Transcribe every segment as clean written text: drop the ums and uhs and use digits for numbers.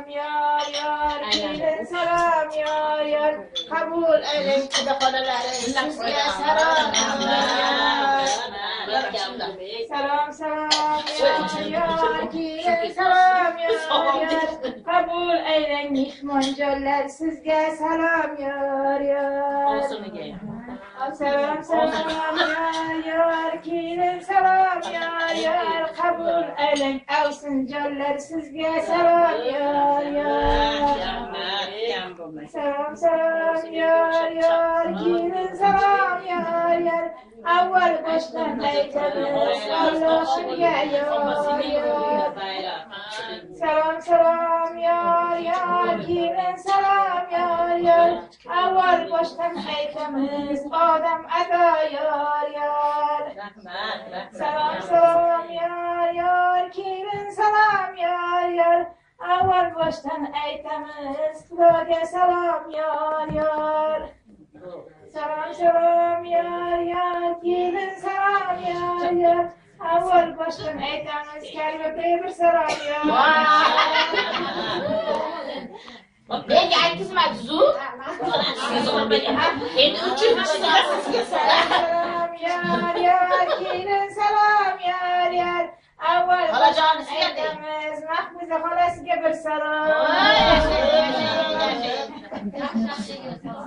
yar yar, kelin salam yar yar, kabul eyleyin kuda xolaları sizge salam yar. Salam salam yar yar, kelin salam yar yar, kabul eyleyin mihmanjollar sizge salam yar yar. Salam salam yar yar, kelin salam yar yar, kabul eyleyin avsinjollar sizge salam yar yar. Salam salam yar yar, kelin salam yar yar, avval boshdan aytamiz Allohga yor yor. Salam salam yar yar, kelin salam yar yar, avval boshdan aytamiz odam ado yor yor. Salam salam yar yar, kelin salam yar yar, avval boshdan aytamiz Xudoga salom yor yor. Salam salam yar yar, kelin salam yar yar, avval boshdan aytamiz Karimaga bir salom yor. Nega aytizmadi zu? Endi uchinchisi sizga Salam yar yar, kelin salam yar yar, avval Xolajon aytamiz Mahfuza xolasiga bir salom.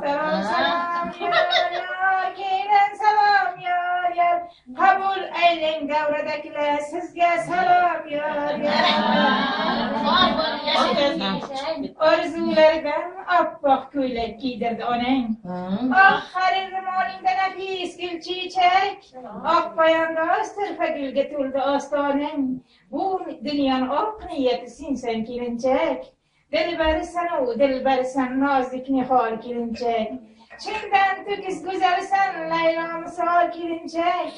Salam salam yar yar, kelin salam yar yar, qabul eyling davradagilar sizga salom yar yar. Orzularidan oppoq ko'ylak kiydirdi onang. Oxiri ro'molingda nafis gul chechak, oq poyandoz tirfa gulga to'ldi ostonang. Bu dunyoni oq niyati sensan kelinchak. Dilbarisan nozik nihol kelinchak. Chindan to'kis go'zalsan Laylo misol kelinchak.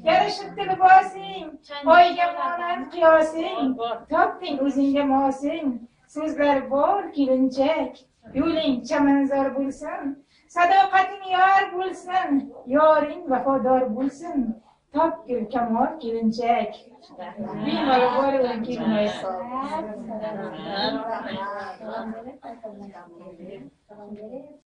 Yarashibdi libosing, oyga monand qiyosing, topding o'zingga mosing. So'zlar bor kelinchak, yo'ling chamanzor bo'lsin, sadoqating yor bo'lsin, yoring vafodor bo'lsin. Topgil kamol kelinchak. Bemalol boraver kelmaysan.